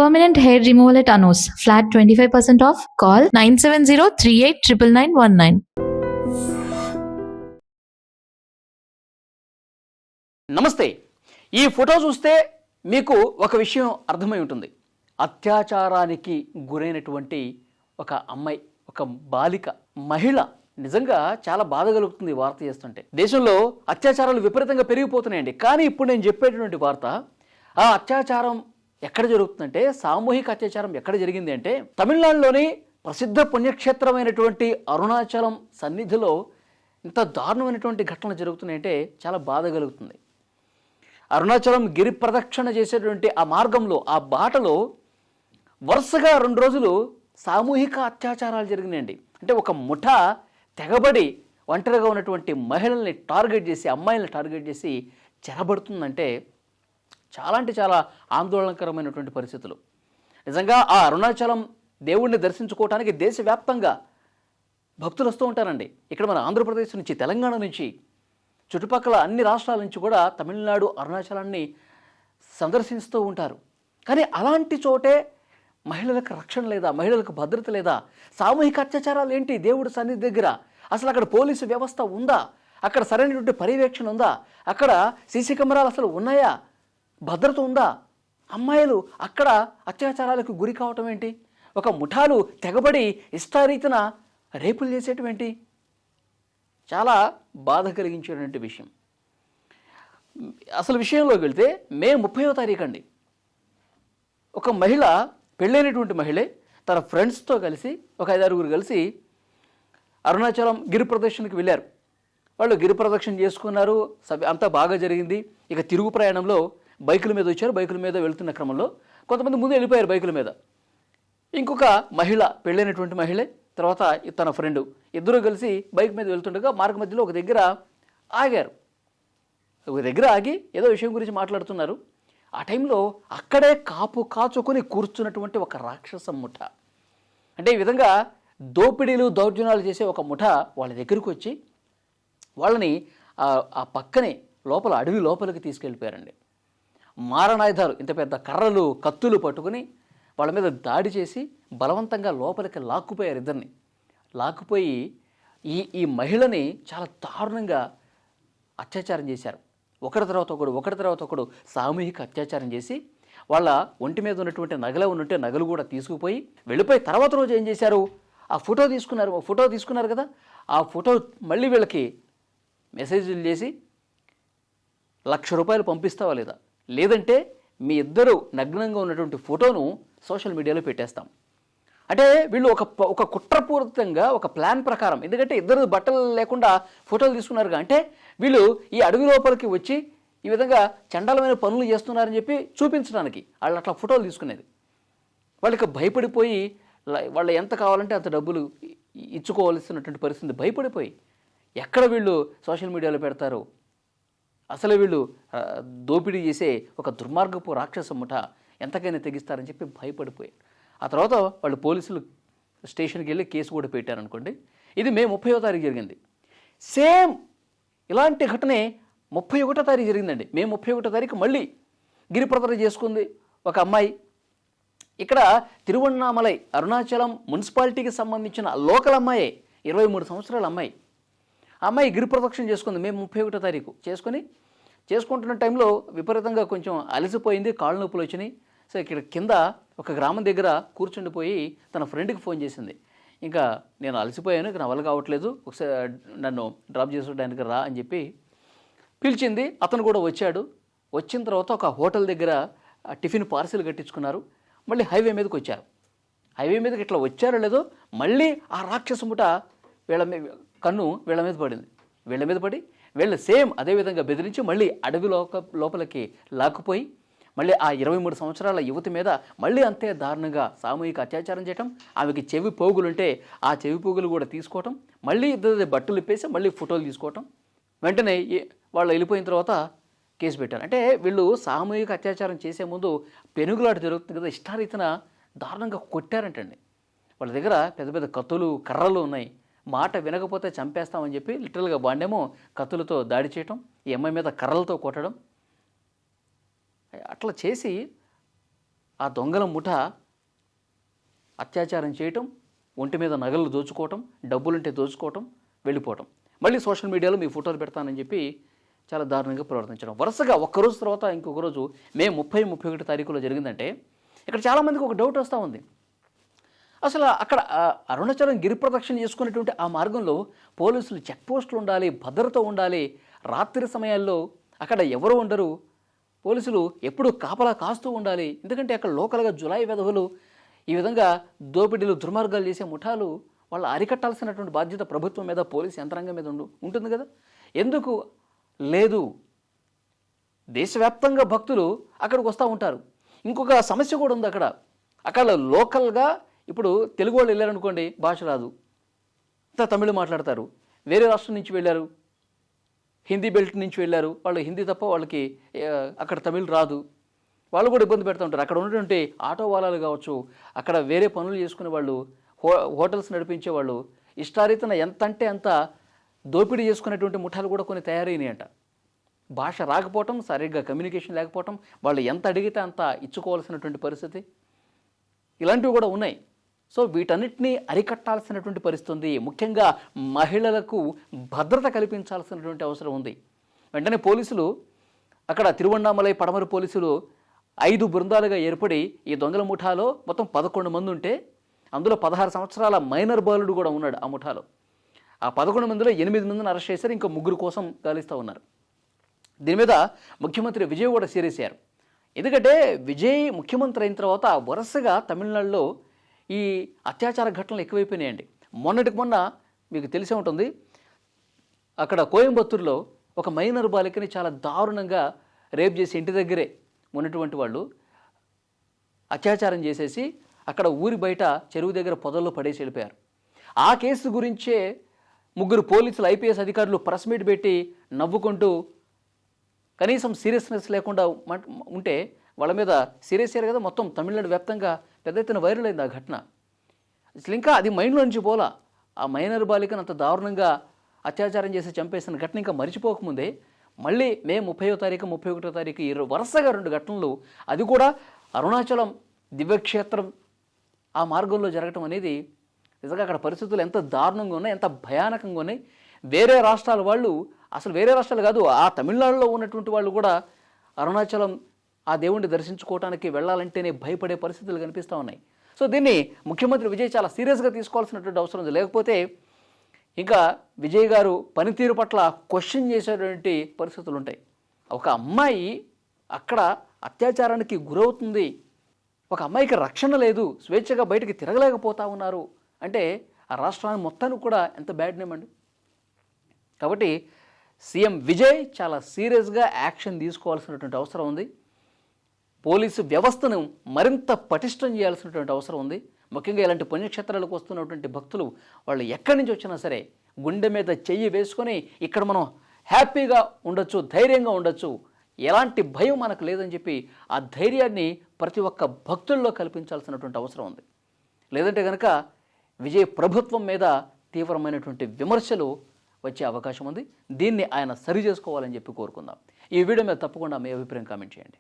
Permanent hair removal at Anos. Flat 25% off. Call 970-389919. నమస్తే. ఈ photo చూస్తే మీకు ఒక విషయం అర్థమై ఉంటుంది. అత్యాచారానికి గురైనటువంటి ఒక అమ్మాయి, ఒక బాలిక, మహిళ. నిజంగా చాలా బాధ కలుగుతుంది వార్త చేస్తుంటే. దేశంలో అత్యాచారాలు విపరీతంగా పెరిగిపోతున్నాయండి. కానీ ఇప్పుడు నేను చెప్పేటటువంటి వార్త, ఆ అత్యాచారం ఎక్కడ జరుగుతుందంటే, సామూహిక అత్యాచారం ఎక్కడ జరిగింది అంటే, తమిళనాడులోని ప్రసిద్ధ పుణ్యక్షేత్రమైనటువంటి అరుణాచలం సన్నిధిలో ఇంత దారుణమైనటువంటి ఘటనలు జరుగుతున్నాయంటే చాలా బాధ కలుగుతుంది. అరుణాచలం గిరి ప్రదక్షిణ చేసేటువంటి ఆ మార్గంలో, ఆ బాటలో వరుసగా 2 రోజులు సామూహిక అత్యాచారాలు జరిగినాయండి. అంటే ఒక ముఠా తెగబడి ఒంటరిగా ఉన్నటువంటి మహిళల్ని టార్గెట్ చేసి, అమ్మాయిల్ని టార్గెట్ చేసి చెరబడుతుందంటే చాలా అంటే చాలా ఆందోళనకరమైనటువంటి పరిస్థితులు. నిజంగా ఆ అరుణాచలం దేవుణ్ణి దర్శించుకోవడానికి దేశవ్యాప్తంగా భక్తులు వస్తూ ఉంటారండి. ఇక్కడ మన ఆంధ్రప్రదేశ్ నుంచి, తెలంగాణ నుంచి, చుట్టుపక్కల అన్ని రాష్ట్రాల నుంచి కూడా తమిళనాడు అరుణాచలాన్ని సందర్శిస్తూ ఉంటారు. కానీ అలాంటి చోటే మహిళలకు రక్షణ లేదా, మహిళలకు భద్రత లేదా? సామూహిక అత్యాచారాలు ఏంటి దేవుడి సన్నిధి దగ్గర? అసలు అక్కడ పోలీసు వ్యవస్థ ఉందా? అక్కడ సరైనటువంటి పర్యవేక్షణ ఉందా? అక్కడ సీసీ కెమెరాలు అసలు ఉన్నాయా? భద్రత ఉందా? అమ్మాయిలు అక్కడ అత్యాచారాలకు గురి కావటం ఏంటి? ఒక ముఠాలు తెగబడి ఇష్టారీతిన రేపులు చేసేటం ఏంటి? చాలా బాధ కలిగించేటువంటి విషయం. అసలు విషయంలోకి వెళ్తే మే 30వ తారీఖు అండి, ఒక మహిళ, పెళ్ళైనటువంటి మహిళే తన ఫ్రెండ్స్తో కలిసి, ఒక 5-6 కలిసి అరుణాచలం గిరి ప్రదక్షిణకి వెళ్ళారు. వాళ్ళు గిరి ప్రదక్షిణ చేసుకున్నారు, అంతా బాగా జరిగింది. ఇక తిరుగు ప్రయాణంలో బైకుల మీద వచ్చారు. బైకుల మీద వెళ్తున్న క్రమంలో కొంతమంది ముందు వెళ్ళిపోయారు బైకుల మీద. ఇంకొక మహిళ, పెళ్ళైనటువంటి మహిళే, తర్వాత తన ఫ్రెండు, ఇద్దరూ కలిసి బైక్ మీద వెళ్తుండగా మార్గ మధ్యలో ఒక దగ్గర ఆగారు. ఒక దగ్గర ఆగి ఏదో విషయం గురించి మాట్లాడుతున్నారు. ఆ టైంలో అక్కడే కాపు కాచుకొని కూర్చున్నటువంటి ఒక రాక్షస ముఠ, అంటే ఈ విధంగా దోపిడీలు, దౌర్జన్యాలు చేసే ఒక ముఠ వాళ్ళ దగ్గరికి వచ్చి వాళ్ళని ఆ పక్కనే లోపల, అడవి లోపలికి తీసుకెళ్ళిపోయారండి. మారణాయుధాలు, ఇంత పెద్ద కర్రలు, కత్తులు పట్టుకుని వాళ్ళ మీద దాడి చేసి బలవంతంగా లోపలికి లాక్కుపోయారు. ఇద్దరిని లాక్కుపోయి ఈ మహిళని చాలా దారుణంగా అత్యాచారం చేశారు. ఒకరి తర్వాత ఒకడు సామూహిక అత్యాచారం చేసి వాళ్ళ ఒంటి మీద ఉన్నటువంటి నగలు ఉన్నట్టే నగలు కూడా తీసుకుపోయి వెళ్ళిపోయి తర్వాత రోజు ఏం చేశారు, ఆ ఫోటో తీసుకున్నారు కదా, ఆ ఫోటో మళ్ళీ వీళ్ళకి మెసేజ్లు చేసి ₹1,00,000 పంపిస్తావా లేదా, లేదంటే మీ ఇద్దరు నగ్నంగా ఉన్నటువంటి ఫోటోను సోషల్ మీడియాలో పెట్టేస్తాం. అంటే వీళ్ళు ఒక కుట్రపూరితంగా, ఒక ప్లాన్ ప్రకారం, ఎందుకంటే ఇద్దరు బట్టలు లేకుండా ఫోటోలు తీసుకున్నారుగా, అంటే వీళ్ళు ఈ అడవి లోపలికి వచ్చి ఈ విధంగా చండాలమైన పనులు చేస్తున్నారని చెప్పి చూపించడానికి వాళ్ళు అట్లా ఫోటోలు తీసుకునేది. వాళ్ళకి భయపడిపోయి వాళ్ళు ఎంత కావాలంటే అంత డబ్బులు ఇచ్చుకోవాల్సినటువంటి పరిస్థితి. భయపడిపోయి ఎక్కడ వీళ్ళు సోషల్ మీడియాలో పెడతారు, అసలు వీళ్ళు దోపిడీ చేసే ఒక దుర్మార్గపు రాక్షస ముఠ ఎంతకైనా తెగిస్తారని చెప్పి భయపడిపోయారు. ఆ తర్వాత వాళ్ళు పోలీసులు స్టేషన్కి వెళ్ళి కేసు కూడా పెట్టారనుకోండి. ఇది మే 30వ తారీఖు జరిగింది. సేమ్ ఇలాంటి ఘటనే 31వ తారీఖు జరిగిందండి. మే 31వ తారీఖు మళ్ళీ గిరి ప్రదక్షిణ చేసుకుంది ఒక అమ్మాయి. ఇక్కడ తిరువణ్ణామలై అరుణాచలం మున్సిపాలిటీకి సంబంధించిన లోకల్ అమ్మాయే, 23 సంవత్సరాల అమ్మాయి. ఆ అమ్మాయి గిరి ప్రదక్షిణ చేసుకుంది మే 31వ తారీఖు. చేసుకుంటున్న టైంలో విపరీతంగా కొంచెం అలసిపోయింది, కాళ్ళు నొప్పులు వచ్చినాయి. సో ఇక్కడ కింద ఒక గ్రామం దగ్గర కూర్చుండిపోయి తన ఫ్రెండ్కి ఫోన్ చేసింది. ఇంకా నేను అలసిపోయాను, ఇక నా వల్ల కావట్లేదు, ఒకసారి నన్ను డ్రాప్ చేసుకోవడానికి రా అని చెప్పి పిలిచింది. అతను కూడా వచ్చాడు. వచ్చిన తర్వాత ఒక హోటల్ దగ్గర టిఫిన్ పార్సిల్ కట్టించుకున్నారు. మళ్ళీ హైవే మీదకి వచ్చారు. హైవే మీదకి ఇట్లా వచ్చారో లేదో మళ్ళీ ఆ రాక్షస ముఠ వీళ్ళ మీద పడింది. వీళ్ళ మీద పడి వీళ్ళు సేమ్ అదేవిధంగా బెదిరించి మళ్ళీ అడవి లోపలికి లాక్కుపోయి మళ్ళీ ఆ 23 సంవత్సరాల యువతి మీద మళ్ళీ అంతే దారుణంగా సామూహిక అత్యాచారం చేయటం. ఆమెకి చెవి పోగులుంటే ఆ చెవి పోగులు కూడా తీసుకోవటం, మళ్ళీ ఇద్దరు బట్టలు ఇప్పేసి మళ్ళీ ఫోటోలు తీసుకోవటం. వెంటనే వాళ్ళు వెళ్ళిపోయిన తర్వాత కేసు పెట్టారు. అంటే వీళ్ళు సామూహిక అత్యాచారం చేసే ముందు పెనుగులాట జరుగుతుంది కదా, ఇష్టారీతిన దారుణంగా కొట్టారంటండి. వాళ్ళ దగ్గర పెద్ద పెద్ద కత్తులు, కర్రలు ఉన్నాయి. మాట వినకపోతే చంపేస్తామని చెప్పి లిటరల్గా వాడినేమో కత్తులతో దాడి చేయటం, ఈ అమ్మాయి మీద కర్రలతో కొట్టడం, అట్లా చేసి ఆ దొంగల ముఠ అత్యాచారం చేయటం, ఒంటి మీద నగలు దోచుకోవటం, డబ్బులుంటే దోచుకోవటం, వెళ్ళిపోవటం, మళ్ళీ సోషల్ మీడియాలో మీ ఫోటోలు పెడతానని చెప్పి చాలా దారుణంగా ప్రవర్తించడం. వరుసగా ఒక్కరోజు తర్వాత ఇంకొక రోజు మే 30, 31 తారీఖులో జరిగిందంటే ఇక్కడ చాలామందికి ఒక డౌట్ వస్తూ ఉంది. అసలు అక్కడ అరుణాచలం గిరి ప్రదక్షిణ చేసుకునేటువంటి ఆ మార్గంలో పోలీసులు చెక్ పోస్టులు ఉండాలి, భద్రత ఉండాలి, రాత్రి సమయాల్లో అక్కడ ఎవరు ఉండరు, పోలీసులు ఎప్పుడూ కాపలా కాస్తూ ఉండాలి. ఎందుకంటే అక్కడ లోకల్గా జులాయి వెధవులు ఈ విధంగా దోపిడీలు, దుర్మార్గాలు చేసే ముఠాలు వాళ్ళు అరికట్టాల్సినటువంటి బాధ్యత ప్రభుత్వం మీద, పోలీసు యంత్రాంగం మీద ఉంటుంది కదా. ఎందుకు లేదు? దేశవ్యాప్తంగా భక్తులు అక్కడికి వస్తూ ఉంటారు. ఇంకొక సమస్య కూడా ఉంది అక్కడ లోకల్గా ఇప్పుడు తెలుగు వాళ్ళు వెళ్ళారనుకోండి, భాష రాదు, తమిళ మాట్లాడతారు. వేరే రాష్ట్రం నుంచి వెళ్ళారు, హిందీ బెల్ట్ నుంచి వెళ్ళారు, వాళ్ళు హిందీ తప్ప వాళ్ళకి అక్కడ తమిళ్ రాదు, వాళ్ళు కూడా ఇబ్బంది పెడుతూ ఉంటారు. అక్కడ ఉన్నటువంటి ఆటో వాలాలు కావచ్చు, అక్కడ వేరే పనులు చేసుకునే వాళ్ళు, హోటల్స్ నడిపించే వాళ్ళు, ఇష్టారీతన ఎంత అంటే అంత దోపిడీ చేసుకునేటువంటి ముఠాలు కూడా కొన్ని తయారైనాయంట. భాష రాకపోవటం, సరిగ్గా కమ్యూనికేషన్ లేకపోవటం, వాళ్ళు ఎంత అడిగితే అంత ఇచ్చుకోవాల్సినటువంటి పరిస్థితి, ఇలాంటివి కూడా ఉన్నాయి. సో వీటన్నిటినీ అరికట్టాల్సినటువంటి పరిస్థితి ఉంది. ముఖ్యంగా మహిళలకు భద్రత కల్పించాల్సినటువంటి అవసరం ఉంది. వెంటనే పోలీసులు అక్కడ తిరువణ్ణామలై పడమర పోలీసులు 5 బృందాలుగా ఏర్పడి ఈ దొంగల ముఠాలో మొత్తం 11 మంది ఉంటే అందులో 16 సంవత్సరాల మైనర్ బాలుడు కూడా ఉన్నాడు ఆ ముఠాలో. ఆ 11 మందిలో 8 మందిని అరెస్ట్ చేశారు, ఇంకా 3 కోసం గాలిస్తూ ఉన్నారు. దీని మీద ముఖ్యమంత్రి విజయ్ కూడా సీరియస్ అయ్యారు. ఎందుకంటే విజయ్ ముఖ్యమంత్రి అయిన తర్వాత వరుసగా తమిళనాడులో ఈ అత్యాచార ఘటనలు ఎక్కువైపోయినాయండి. మొన్నటికి మొన్న మీకు తెలిసే ఉంటుంది, అక్కడ కోయంబత్తూరులో ఒక మైనర్ బాలికని చాలా దారుణంగా రేప్ చేసి ఇంటి దగ్గరే ఉన్నటువంటి వాళ్ళు అత్యాచారం చేసేసి అక్కడ ఊరి బయట చెరువు దగ్గర పొదల్లో పడేసి వెళ్ళిపోయారు. ఆ కేసు గురించే 3 పోలీసులు, ఐపీఎస్ అధికారులు ప్రెస్ మీట్ పెట్టి నవ్వుకుంటూ కనీసం సీరియస్నెస్ లేకుండా ఉంటే వాళ్ళ మీద సీరియస్ అయ్యారు కదా. మొత్తం తమిళనాడు వ్యాప్తంగా పెద్ద ఎత్తున వైరల్ అయింది ఆ ఘటన. అసలు ఇంకా అది మైండ్లో నుంచి పోలా. ఆ మైనర్ బాలికను అంత దారుణంగా అత్యాచారం చేసి చంపేసిన ఘటన ఇంకా మర్చిపోకముందే మళ్ళీ మే 30వ తారీఖు, 31వ తారీఖు వరుసగా 2 ఘటనలు, అది కూడా అరుణాచలం దివ్యక్షేత్రం ఆ మార్గంలో జరగటం అనేది నిజంగా అక్కడ పరిస్థితులు ఎంత దారుణంగా ఉన్నాయి, ఎంత భయానకంగా ఉన్నాయి. వేరే రాష్ట్రాల వాళ్ళు, అసలు వేరే రాష్ట్రాలు కాదు, ఆ తమిళనాడులో ఉన్నటువంటి వాళ్ళు కూడా అరుణాచలం ఆ దేవుణ్ణి దర్శించుకోవడానికి వెళ్ళాలంటేనే భయపడే పరిస్థితులు కనిపిస్తూ ఉన్నాయి. సో దీన్ని ముఖ్యమంత్రి విజయ్ చాలా సీరియస్గా తీసుకోవాల్సినటువంటి అవసరం ఉంది. లేకపోతే ఇంకా విజయ్ గారు పనితీరు పట్ల క్వశ్చన్ చేసేటువంటి పరిస్థితులు ఉంటాయి. ఒక అమ్మాయి అక్కడ అత్యాచారానికి గురవుతుంది, ఒక అమ్మాయికి రక్షణ లేదు, స్వేచ్ఛగా బయటికి తిరగలేకపోతా ఉన్నారు అంటే ఆ రాష్ట్రాన్ని మొత్తానికి కూడా ఎంత బ్యాడ్ నేమ్ అండి. కాబట్టి సీఎం విజయ్ చాలా సీరియస్గా యాక్షన్ తీసుకోవాల్సినటువంటి అవసరం ఉంది. పోలీసు వ్యవస్థను మరింత పటిష్టం చేయాల్సినటువంటి అవసరం ఉంది. ముఖ్యంగా ఇలాంటి పుణ్యక్షేత్రాలకు వస్తున్నటువంటి భక్తులు వాళ్ళు ఎక్కడి నుంచి వచ్చినా సరే గుండె మీద చెయ్యి వేసుకొని ఇక్కడ మనం హ్యాపీగా ఉండొచ్చు, ధైర్యంగా ఉండొచ్చు, ఎలాంటి భయం మనకు లేదని చెప్పి ఆ ధైర్యాన్ని ప్రతి ఒక్క భక్తుల్లో కల్పించాల్సినటువంటి అవసరం ఉంది. లేదంటే కనుక విజయ్ ప్రభుత్వం మీద తీవ్రమైనటువంటి విమర్శలు వచ్చే అవకాశం ఉంది. దీన్ని ఆయన సరి చేసుకోవాలని చెప్పి కోరుకుందాం. ఈ వీడియో మీద తప్పకుండా మీ అభిప్రాయం కామెంట్ చేయండి.